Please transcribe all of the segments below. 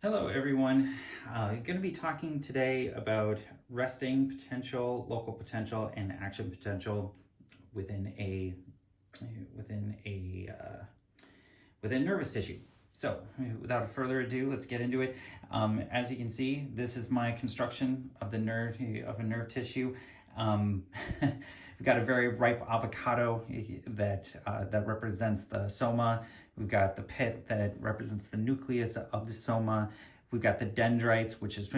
Hello, everyone. Going to be talking today about resting potential, local potential, and action potential within a within a within nervous tissue. So, without further ado, let's get into it. As you can see, this is my construction of the nerve tissue. We've got a very ripe avocado that represents the soma. We've got the pit that represents the nucleus of the soma. We've got the dendrites, which is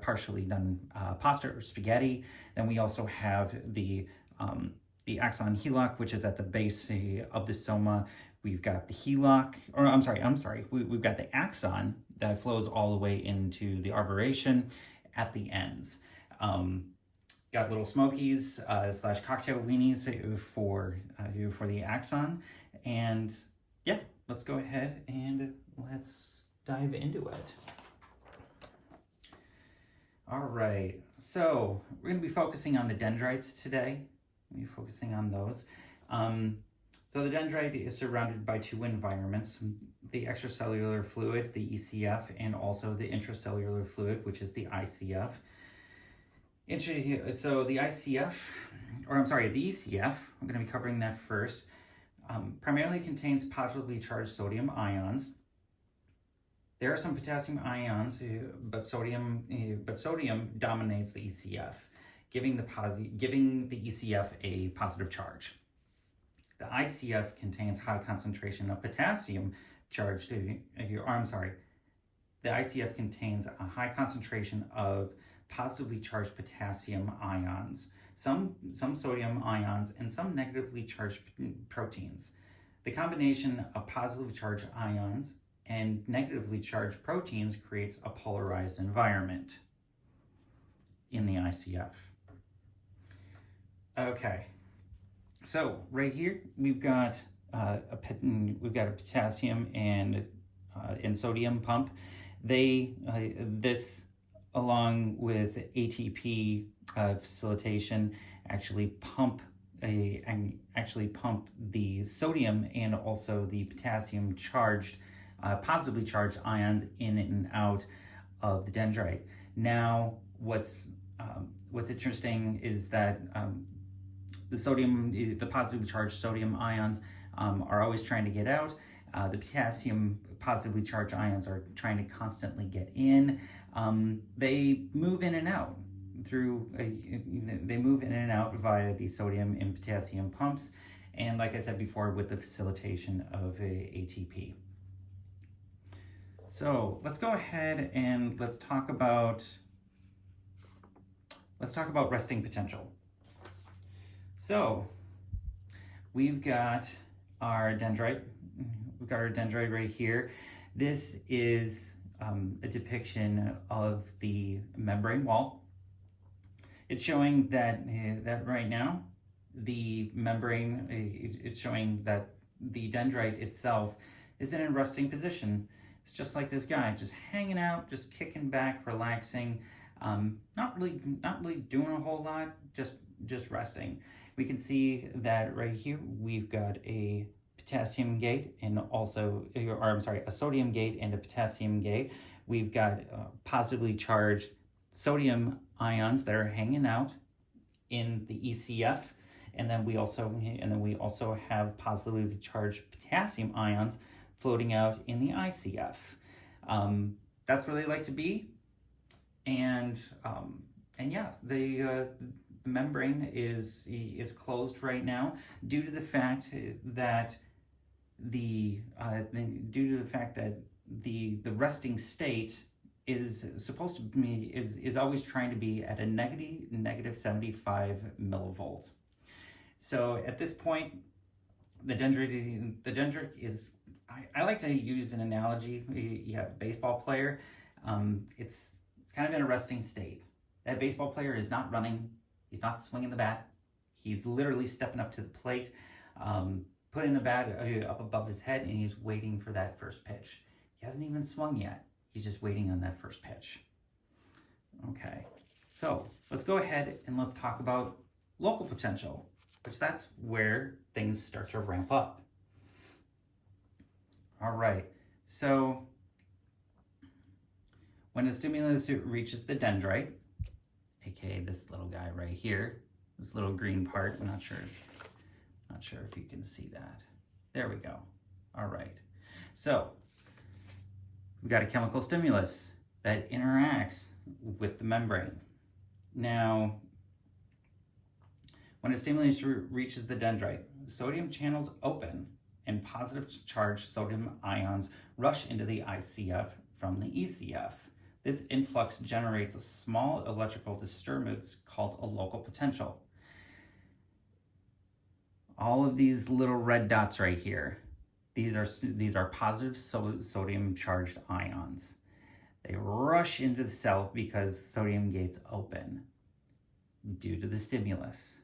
partially done pasta or spaghetti. Then we also have the axon hillock, which is at the base of the soma. We've got the hillock, or I'm sorry. We've got the axon that flows all the way into the arboration at the ends. Got little smokies slash cocktail weenies for the axon, and yeah, let's go ahead and let's dive into it. All right, so we're going to be focusing on the dendrites today. We'll be focusing on those. So the dendrite is surrounded by two environments, the extracellular fluid, the ECF, and also the intracellular fluid, which is the ICF. So the ICF, the ECF, I'm going to be covering that first, primarily contains positively charged sodium ions. There are some potassium ions, but sodium dominates the ECF, giving the ECF a positive charge. The ICF contains high concentration of potassium charged the ICF contains a high concentration of positively charged potassium ions, some sodium ions, and some negatively charged proteins. The combination of positively charged ions and negatively charged proteins creates a polarized environment in the ICF. Okay, so right here we've got a potassium and sodium pump. This along with ATP facilitation actually pump the sodium and also the potassium charged positively charged ions in and out of the dendrite. Now, what's interesting is that the positively charged sodium ions are always trying to get out. The potassium positively charged ions are trying to constantly get in. They move in and out via the sodium and potassium pumps, and like I said before, with the facilitation of ATP. So let's go ahead and let's talk about resting potential. So we've got our dendrite. We've got our dendrite right here. This is a depiction of the membrane wall. It's showing that right now the membrane. It's showing that the dendrite itself is in a resting position. It's just like this guy, just hanging out, just kicking back, relaxing, not really doing a whole lot, just resting. We can see that right here we've got a potassium gate and also, a sodium gate and a potassium gate. We've got positively charged sodium ions that are hanging out in the ECF, and then we also have positively charged potassium ions floating out in the ICF. That's where they like to be, and yeah, the membrane is closed right now due to the fact that the resting state is supposed to be is always trying to be at a negative 75 millivolts. So at this point, the dendrite is. I like to use an analogy. You have a baseball player. It's kind of in a resting state. That baseball player is not running. He's not swinging the bat. He's literally stepping up to the plate, putting the bat up above his head, and he's waiting for that first pitch. He hasn't even swung yet. He's just waiting on that first pitch. Okay, so let's go ahead and let's talk about local potential, which that's where things start to ramp up. All right, so When a stimulus reaches the dendrite, aka this little guy right here, this little green part, I'm not sure if you can see that. There we go. All right. So we've got a chemical stimulus that interacts with the membrane. Now, when a stimulus reaches the dendrite, sodium channels open and positive charged sodium ions rush into the ICF from the ECF. This influx generates a small electrical disturbance called a local potential. All of these little red dots right here, these are positive sodium charged ions. They rush into the cell because sodium gates open due to the stimulus.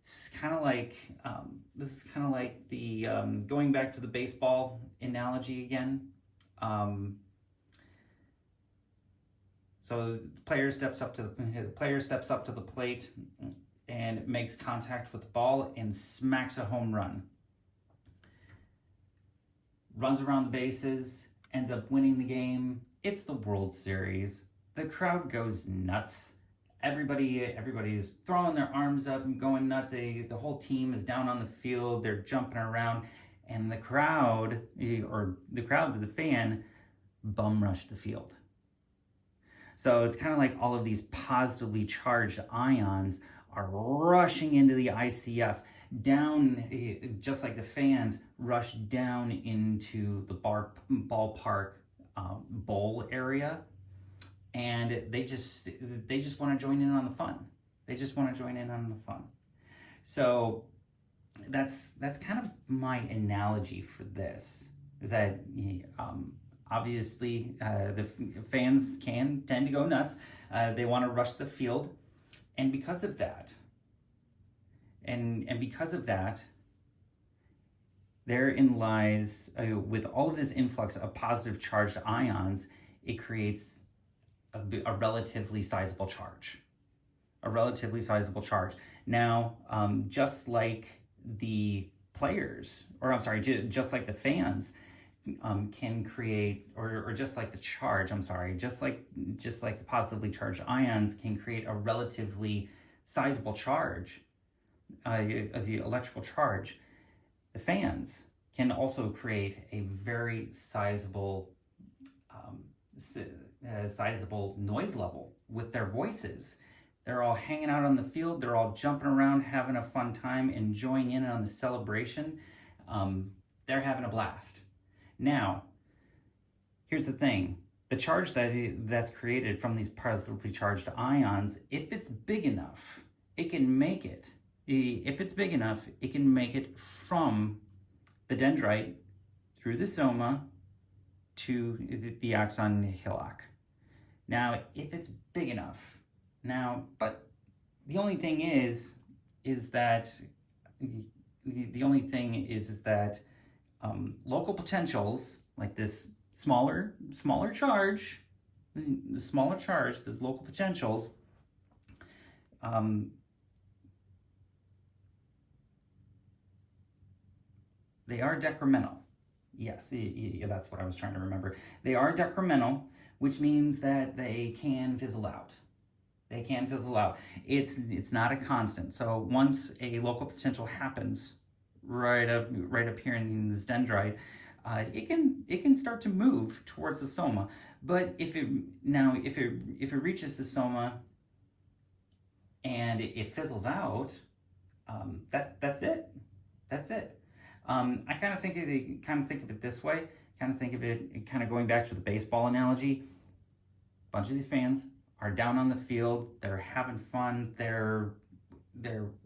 This is kind of like the going back to the baseball analogy again. So the player steps up to the plate and makes contact with the ball and smacks a home run. Runs around the bases, ends up winning the game. It's the World Series. The crowd goes nuts. Everybody's throwing their arms up and going nuts. The whole team is down on the field. They're jumping around, and the crowds of the fan bum rush the field. So it's kind of like all of these positively charged ions are rushing into the ICF down, just like the fans rush down into the ballpark bowl area, and they just want to join in on the fun. So that's kind of my analogy for this. Is that obviously the fans can tend to go nuts. They want to rush the field, and because of that, therein lies, with all of this influx of positive charged ions, it creates a relatively sizable charge. Now, just like the players, just like the fans can create, or just like the charge, just like the positively charged ions can create a relatively sizable charge, the electrical charge. The fans can also create a very sizable noise level with their voices. They're all hanging out on the field. They're all jumping around, having a fun time, enjoying in on the celebration. They're having a blast. Now, here's the thing. The charge that's created from these positively charged ions, if it's big enough, it can make it. If it's big enough, it can make it from the dendrite through the soma to the axon hillock. Now, if it's big enough, but the only thing is that local potentials, like this smaller charge, this local potentials, they are decremental. Yes, that's what I was trying to remember. They are decremental, which means that they can fizzle out. It's not a constant. So once a local potential happens right up here in this dendrite, it can start to move towards the soma. But if it reaches the soma and it fizzles out, that's it. I kind of think of it this way. Kind of going back to the baseball analogy. A bunch of these fans are down on the field. They're having fun. They're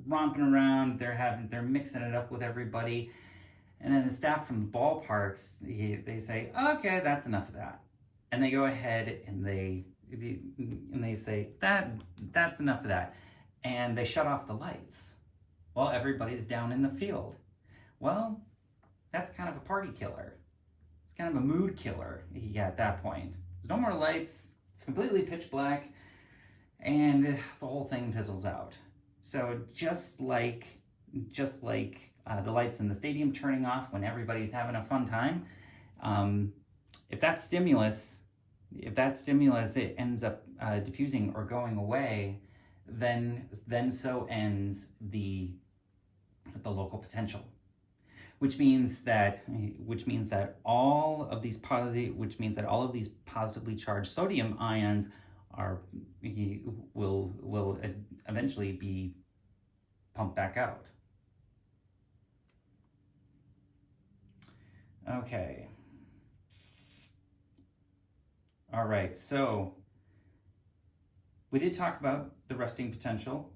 romping around. They're mixing it up with everybody. And then the staff from the ballparks, they say, "Okay, that's enough of that." And they go ahead and they say, that's enough of that. And they shut off the lights while everybody's down in the field. Well, that's kind of a party killer. It's kind of a mood killer at that point. There's no more lights. It's completely pitch black. And the whole thing fizzles out. So just like the lights in the stadium turning off when everybody's having a fun time, if that stimulus if that stimulus it ends up diffusing or going away, then so ends the local potential, which means that all of these positively charged sodium ions will eventually be pumped back out. Okay. All right, so we did talk about the resting potential.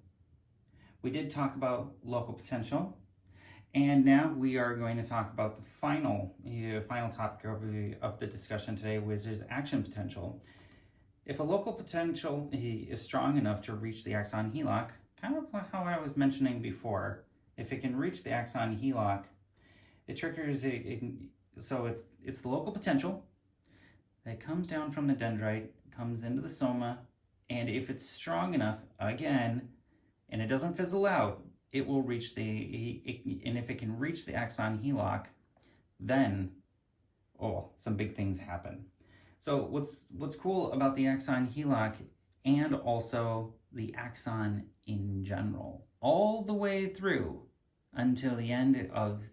We did talk about local potential. And now we are going to talk about the final topic of the discussion today, which is action potential. If a local potential is strong enough to reach the axon HELOC, kind of how I was mentioning before, if it can reach the axon HELOC, it triggers so it's the local potential that comes down from the dendrite, comes into the soma, and if it's strong enough, again, and it doesn't fizzle out, it will reach and if it can reach the axon HELOC, then, some big things happen. So what's cool about the axon HELOC and also the axon in general, all the way through until the end of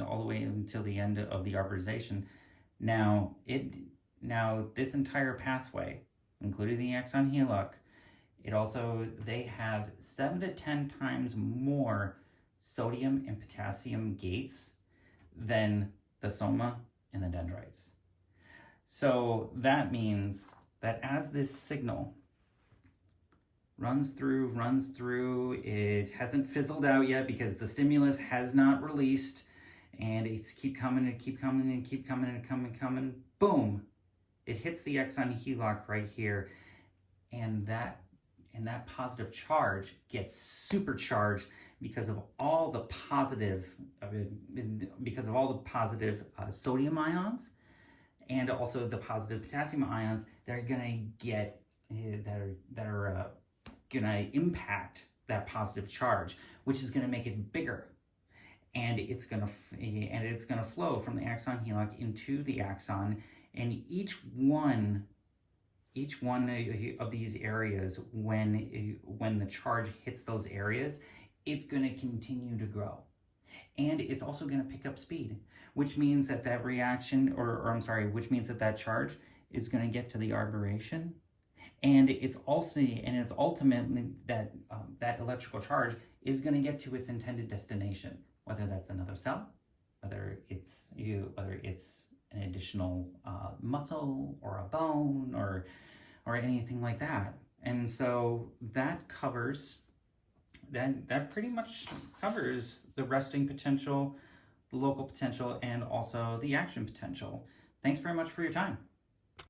all the way until the end of the arborization. Now this entire pathway, including the axon HELOC, they have 7 to 10 times more sodium and potassium gates than the soma and the dendrites. So that means that as this signal runs through, it hasn't fizzled out yet because the stimulus has not released, and it's keep coming, boom, it hits the axon HELOC right here, and that positive charge gets supercharged because of all the positive sodium ions, and also the positive potassium ions that are gonna gonna impact that positive charge, which is gonna make it bigger, and it's gonna flow from the axon HELOC into the axon, and each one of these areas, when the charge hits those areas, it's going to continue to grow, and it's also going to pick up speed, which means that which means that charge is going to get to the arboration, and it's ultimately that electrical charge is going to get to its intended destination, whether that's another cell, whether it's an additional muscle or a bone or anything like that. And so that pretty much covers the resting potential, the local potential, and also the action potential. Thanks very much for your time.